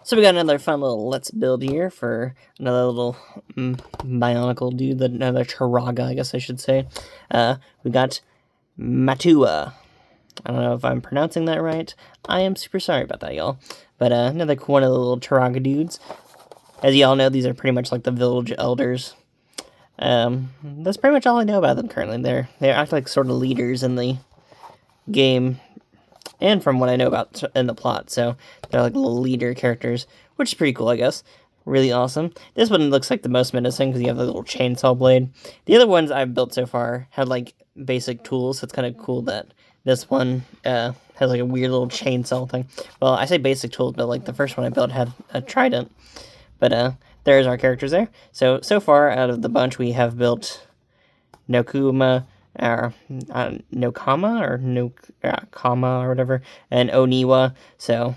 So we got another fun little let's build here for another little Bionicle dude, another Charaga, I guess I should say. We got Matau. I don't know if I'm pronouncing that right. I am super sorry about that, y'all. But another one of the little Charaga dudes. As y'all know, these are pretty much like the village elders. That's pretty much all I know about them currently. They act like sort of leaders in the game, and from what I know about in the plot, so they're like little leader characters, which is pretty cool, I guess. Really awesome. This one looks like the most menacing because you have the little chainsaw blade. The other ones I've built so far had like basic tools, so it's kind of cool that this one has like a weird little chainsaw thing. Well, I say basic tools, but like the first one I built had a trident. But there's our characters there. So far out of the bunch we have built Nokuma, Nokama or Nokama or whatever, and Oniwa. So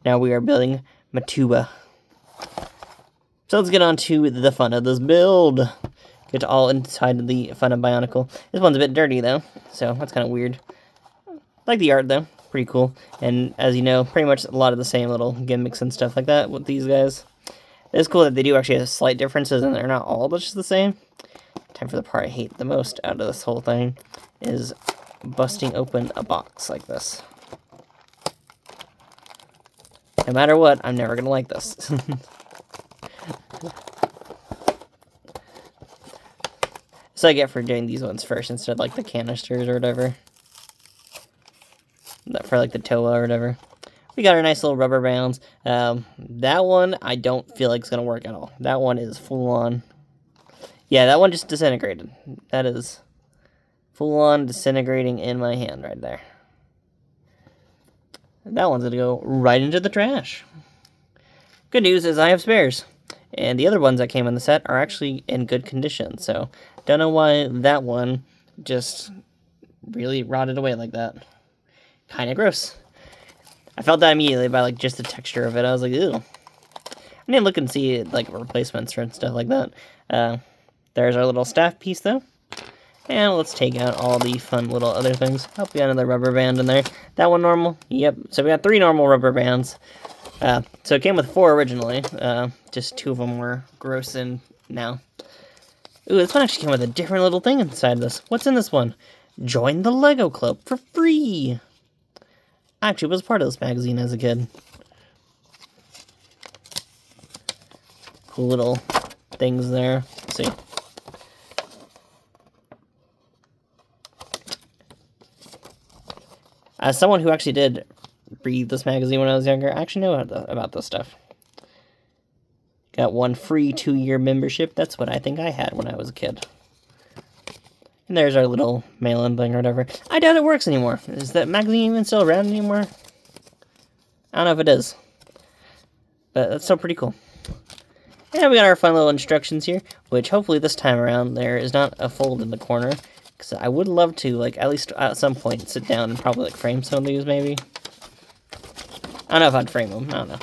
now we are building Matau. So let's get on to the fun of this build. Get all inside the fun of Bionicle. This one's a bit dirty though, so that's kind of weird. Like the art though, pretty cool. And as you know, pretty much a lot of the same little gimmicks and stuff like that with these guys. It's cool that they do actually have slight differences and they're not all just the same. Time for the part I hate the most out of this whole thing is busting open a box like this. No matter what, I'm never going to like this. So I get for doing these ones first instead of like the canisters or whatever. For like the Toa or whatever. We got our nice little rubber bands. That one I don't feel like it's going to work at all. That one is full on. Yeah, that one just disintegrated. That is full on disintegrating in my hand right there. That one's going to go right into the trash. Good news is I have spares. And the other ones that came in the set are actually in good condition. So, don't know why that one just really rotted away like that. Kind of gross. I felt that immediately by like just the texture of it. I was like, ew. I didn't look and see like replacements and stuff like that. There's our little staff piece though. And let's take out all the fun little other things. Oh, we got another rubber band in there. That one normal? Yep. So we got 3 normal rubber bands. So it came with 4 originally. Just 2 of them were gross in now. Ooh, this one actually came with a different little thing inside this. What's in this one? Join the Lego Club for free. I actually was part of this magazine as a kid. Cool little things there. Let's see. As someone who actually did read this magazine when I was younger, I actually know about this stuff. Got 1 free 2-year membership. That's what I think I had when I was a kid. And there's our little mail-in thing or whatever. I doubt it works anymore. Is that magazine even still around anymore? I don't know if it is. But that's still pretty cool. And we got our fun little instructions here, which hopefully this time around there is not a fold in the corner. Because I would love to, like, at least at some point sit down and probably, like, frame some of these, maybe. I don't know if I'd frame them. I don't know.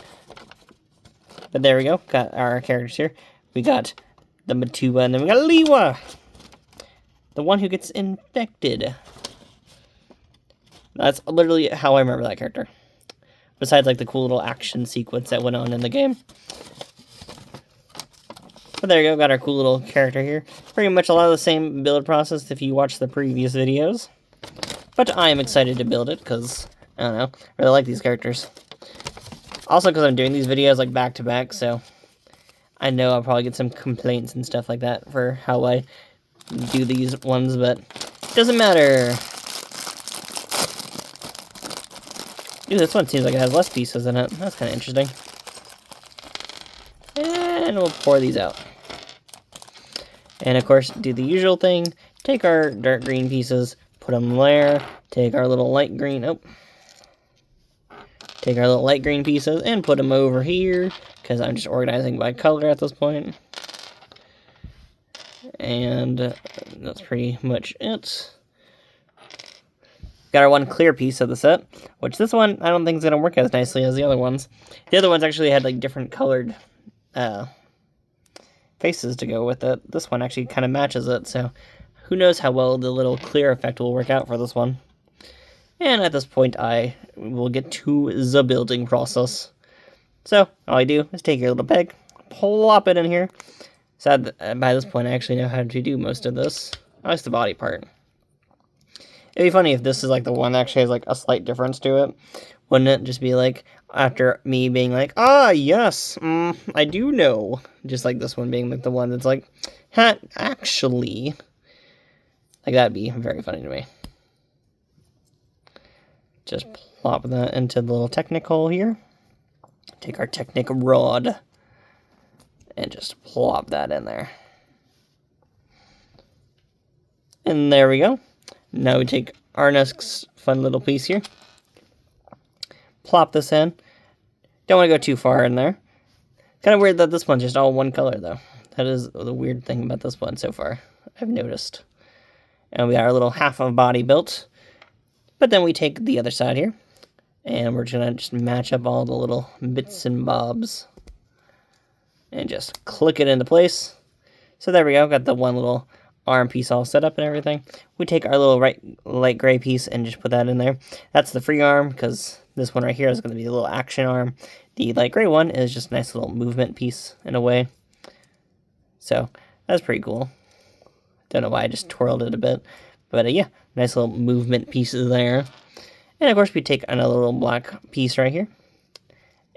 But there we go. Got our characters here. We got the Matau, and then we got Liwa. The one who gets infected. That's literally how I remember that character. Besides, like, the cool little action sequence that went on in the game. But there you go, got our cool little character here. Pretty much a lot of the same build process if you watch the previous videos. But I am excited to build it, because, I don't know, I really like these characters. Also, because I'm doing these videos, like, back-to-back, so I know I'll probably get some complaints and stuff like that for how I do these ones, but it doesn't matter. Ooh, this one seems like it has less pieces in it. That's kind of interesting. And we'll pour these out. And of course, do the usual thing. Take our dark green pieces, put them there. Take our little light green, take our little light green pieces and put them over here, because I'm just organizing by color at this point. And that's pretty much it. Got our 1 clear piece of the set, which this one I don't think is going to work as nicely as the other ones. The other ones actually had like different colored faces to go with it. This one actually kind of matches it, so who knows how well the little clear effect will work out for this one. And at this point I will get to the building process. So all I do is take your little peg, plop it in here. So by this point, I actually know how to do most of this. At least the body part. It'd be funny if this is like the one that actually has like a slight difference to it. Wouldn't it just be like, after me being like, ah, yes, I do know. Just like this one being like the one that's like, ha, actually. Like, that'd be very funny to me. Just plop that into the little Technic hole here. Take our Technic rod. And just plop that in there. And there we go. Now we take our next fun little piece here. Plop this in. Don't want to go too far in there. Kind of weird that this one's just all one color, though. That is the weird thing about this one so far, I've noticed. And we got our little half of body built. But then we take the other side here. And we're going to just match up all the little bits and bobs. And just click it into place. So there we go. Got the one little arm piece all set up and everything. We take our little light gray piece and just put that in there. That's the free arm, because this one right here is going to be a little action arm. The light gray one is just a nice little movement piece in a way. So that's pretty cool. Don't know why I just twirled it a bit. But yeah, nice little movement pieces there. And of course we take another little black piece right here.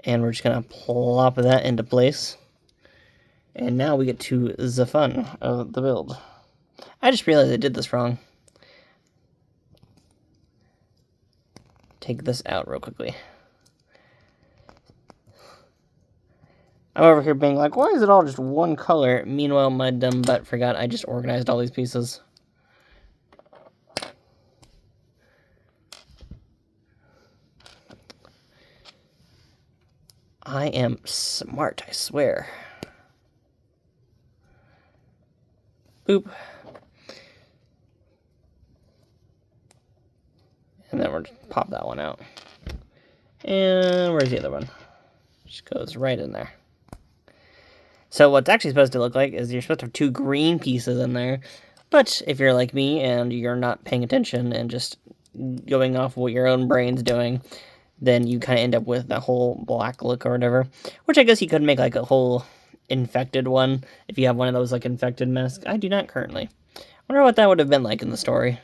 And we're just going to plop that into place. And now we get to the fun of the build. I just realized I did this wrong. Take this out real quickly. I'm over here being like, why is it all just one color? Meanwhile, my dumb butt forgot I just organized all these pieces. I am smart, I swear. Boop. And then we'll just pop that one out. And where's the other one? Just goes right in there. So what's actually supposed to look like is you're supposed to have two green pieces in there. But if you're like me and you're not paying attention and just going off what your own brain's doing, then you kind of end up with that whole black look or whatever. Which I guess you could make like a whole infected one if you have one of those like infected masks. I do not currently. I wonder what that would have been like in the story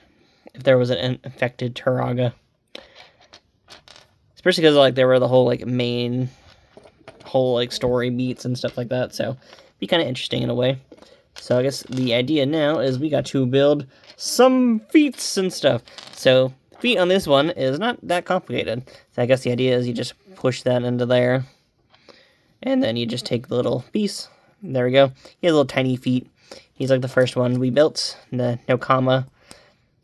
if there was an infected Turaga. Especially because like there were the whole like main whole like story beats and stuff like that, so it'd be kind of interesting in a way. So I guess the idea now is we got to build some feats and stuff. So feet on this one is not that complicated. So I guess the idea is you just push that into there, and then you just take the little piece. There we go. He has little tiny feet. He's like the first one we built. The Nokama.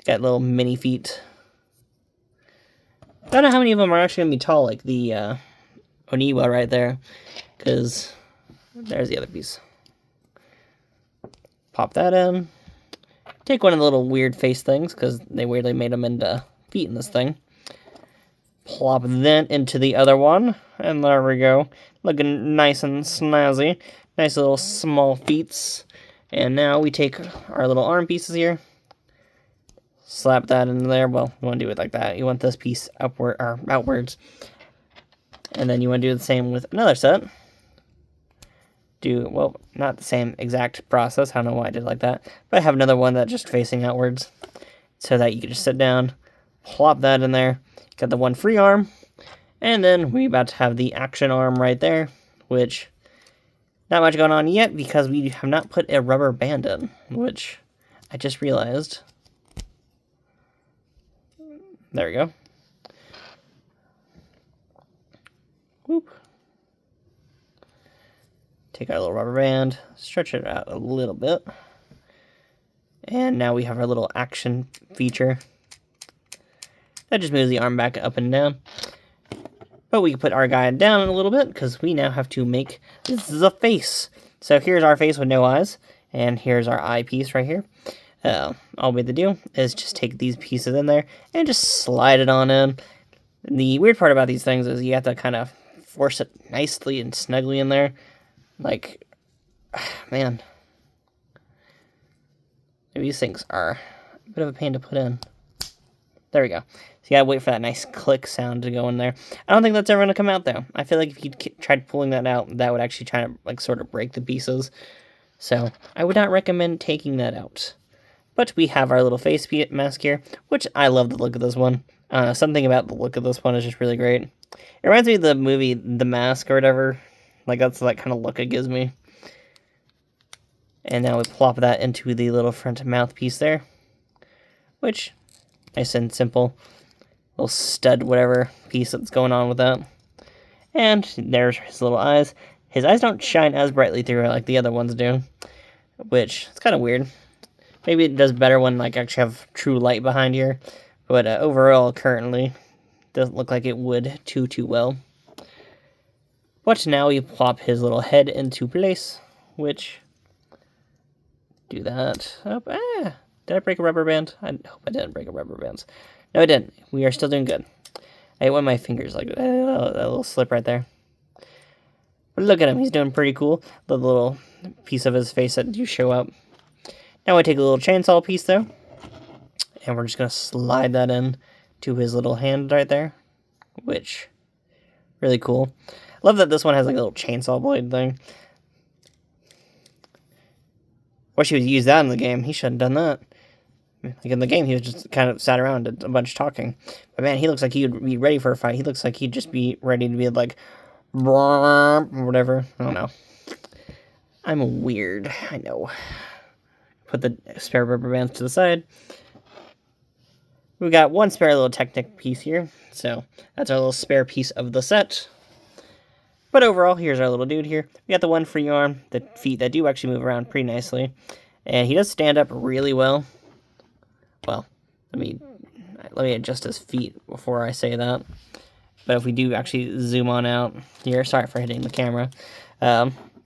Got little mini feet. I don't know how many of them are actually going to be tall, like the Oniwa right there. Because there's the other piece. Pop that in. Take one of the little weird face things, because they weirdly made them into feet in this thing. Plop that into the other one. And there we go. Looking nice and snazzy. Nice little small feets. And now we take our little arm pieces here. Slap that in there. Well, you want to do it like that. You want this piece upward or outwards. And then you want to do the same with another set. Do, well, not the same exact process. I don't know why I did it like that. But I have another one that's just facing outwards. So that you can just sit down, plop that in there. Got the one free arm. And then we about to have the action arm right there. Which, not much going on yet because we have not put a rubber band in. Which I just realized. There we go. Whoop. Take our little rubber band, stretch it out a little bit. And now we have our little action feature. That just moves the arm back up and down. But we can put our guy down a little bit because we now have to make the face. So here's our face with no eyes. And here's our eye piece right here. All we have to do is just take these pieces in there and just slide it on in. The weird part about these things is you have to kind of force it nicely and snugly in there. Like, man. Maybe these things are a bit of a pain to put in. There we go. So you gotta wait for that nice click sound to go in there. I don't think that's ever gonna come out though. I feel like if you tried pulling that out, that would actually try to like sort of break the pieces. So I would not recommend taking that out. But we have our little face mask here, which I love the look of this one. Something about the look of this one is just really great. It reminds me of the movie The Mask or whatever. Like that's that kind of look it gives me. And now we plop that into the little front mouthpiece there, which nice and simple. Little stud whatever piece that's going on with that. And there's his little eyes. His eyes don't shine as brightly through like the other ones do, which is kind of weird. Maybe it does better when like actually have true light behind here, but overall currently doesn't look like it would too well. But now we plop his little head into place, which do that. Oh, did I break a rubber band? I hope I didn't break a rubber band. No, I didn't. We are still doing good. I hate when my fingers like that little slip right there. But look at him. He's doing pretty cool. The little piece of his face that do show up. Now I take a little chainsaw piece though, and we're just gonna slide that in to his little hand right there, which really cool. Love that this one has like a little chainsaw blade thing. Wish he would use that in the game. He shouldn't have done that. Like in the game, he was just kind of sat around a bunch talking. But man, he looks like he would be ready for a fight. He looks like he'd just be ready to be like, or whatever. I don't know. I'm weird. I know. Put the spare rubber bands to the side. We got one spare little Technic piece here. So that's our little spare piece of the set. But overall, here's our little dude here. We got the one free arm, the feet that do actually move around pretty nicely. And he does stand up really well. Well, let me adjust his feet before I say that. But if we do actually zoom on out here, sorry for hitting the camera,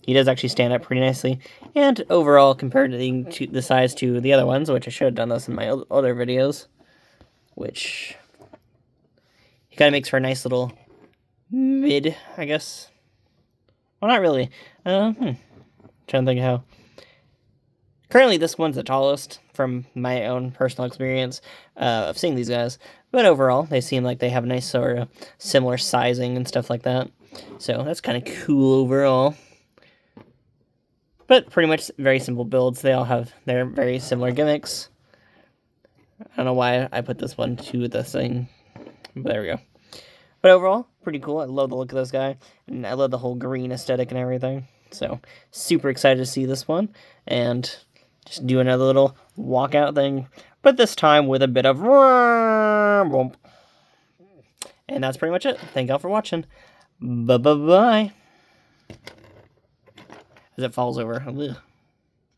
he does actually stand up pretty nicely. And overall, compared to the size to the other ones, which I should have done this in my other videos, which he kind of makes for a nice little mid, I guess. Well, not really. Trying to think how. Currently, this one's the tallest from my own personal experience of seeing these guys. But overall, they seem like they have a nice sort of similar sizing and stuff like that. So that's kind of cool overall. But pretty much very simple builds. They all have their very similar gimmicks. I don't know why I put this one to this thing. But there we go. But overall, pretty cool. I love the look of this guy. And I love the whole green aesthetic and everything. So super excited to see this one. And just do another little walkout thing, but this time with a bit of and that's pretty much it. Thank y'all for watching. Bye-bye. As it falls over. Ugh.